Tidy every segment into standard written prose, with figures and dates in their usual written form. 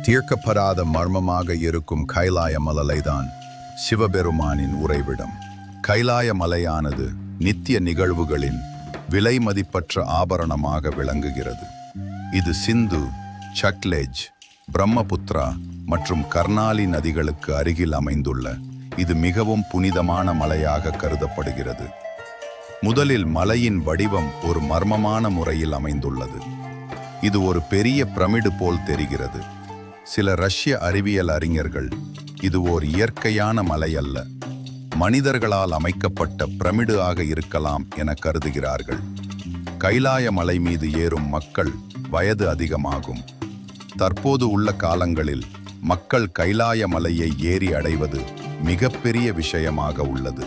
தீர்க்கப்படாத மர்மமாக இருக்கும் கைலாய மலைதான் சிவபெருமானின் உறைவிடம். கைலாய மலையானது நித்திய நிகழ்வுகளின் விலை மதிப்பற்ற ஆபரணமாக விளங்குகிறது. இது சிந்து, சட்லெஜ், பிரம்மபுத்திரா மற்றும் கர்னாலி நதிகளுக்கு அருகில் அமைந்துள்ள இது மிகவும் புனிதமான மலையாக கருதப்படுகிறது. முதலில் மலையின் வடிவம் ஒரு மர்மமான முறையில் அமைந்துள்ளது. இது ஒரு பெரிய பிரமிடு போல் தெரிகிறது. சில ரஷ்ய அறிவியல் அறிஞர்கள் இது ஓர் இயற்கையான மலை அல்ல, மனிதர்களால் அமைக்கப்பட்ட பிரமிடு ஆக இருக்கலாம் என கருதுகிறார்கள். கைலாய மலை மீது ஏறும் மக்கள் வயது அதிகமாகும். தற்போது உள்ள காலங்களில் மக்கள் கைலாய மலையை ஏறி அடைவது மிகப்பெரிய விஷயமாக உள்ளது.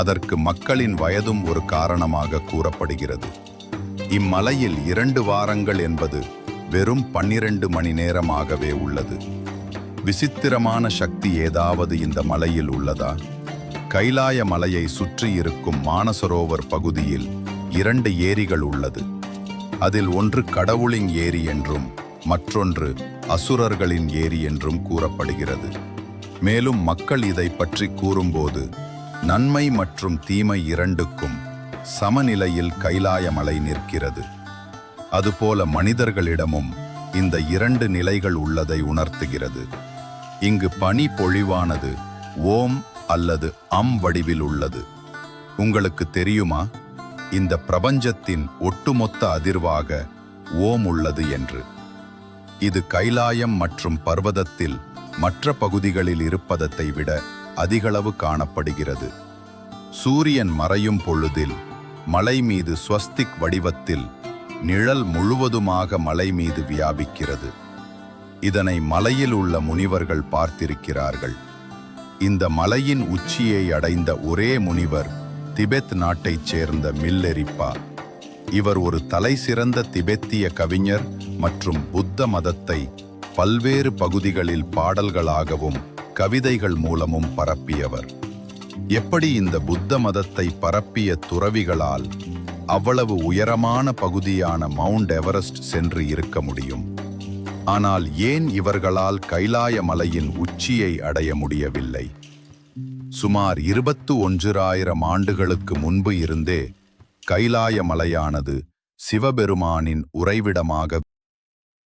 அதற்கு மக்களின் வயதும் ஒரு காரணமாக கூறப்படுகிறது. இம்மலையில் 2 வாரங்கள் என்பது வெறும் 12 மணி நேரமாகவே உள்ளது. விசித்திரமான சக்தி ஏதாவது இந்த மலையில் உள்ளதா? கைலாய மலையை சுற்றி இருக்கும் மானசரோவர் பகுதியில் 2 ஏரிகள் உள்ளது. அதில் ஒன்று கடவுளின் ஏரி என்றும் மற்றொன்று அசுரர்களின் ஏரி என்றும் கூறப்படுகிறது. மேலும் மக்கள் இதை பற்றி கூறும்போது நன்மை மற்றும் தீமை இரண்டுக்கும் சமநிலையில் கைலாய மலை நிற்கிறது. அதுபோல மனிதர்களிடமும் இந்த 2 நிலைகள் உள்ளதை உணர்த்துகிறது. இங்கு பனி பொழிவானது ஓம் அல்லது அம் வடிவில் உள்ளது. உங்களுக்கு தெரியுமா, இந்த பிரபஞ்சத்தின் ஒட்டுமொத்த அதிர்வாக ஓம் உள்ளது என்று? இது கைலாயம் மற்றும் பர்வதத்தில் மற்ற பகுதிகளில் இருப்பதை விட அதிகளவு காணப்படுகிறது. சூரியன் மறையும் பொழுதில் மலை மீது ஸ்வஸ்திக் வடிவத்தில் நிழல் முழுவதுமாக மலை மீது வியாபிக்கிறது. இதனை மலையில் உள்ள முனிவர்கள் பார்த்திருக்கிறார்கள். இந்த மலையின் உச்சியை அடைந்த ஒரே முனிவர் திபெத் நாட்டைச் சேர்ந்த மில்லெரிப்பா. இவர் ஒரு தலைசிறந்த திபெத்திய கவிஞர் மற்றும் புத்த மதத்தை பல்வேறு பகுதிகளில் பாடல்களாகவும் கவிதைகள் மூலமும் பரப்பியவர். எப்படி இந்த புத்த மதத்தை பரப்பிய துறவிகளால் அவ்வளவு உயரமான பகுதியான மவுண்ட் எவரெஸ்ட் சென்று இருக்க முடியும்? ஆனால் ஏன் இவர்களால் கைலாய மலையின் உச்சியை அடைய முடியவில்லை? சுமார் 21,000 ஆண்டுகளுக்கு முன்பு இருந்தே கைலாய மலையானது சிவபெருமானின் உறைவிடமாக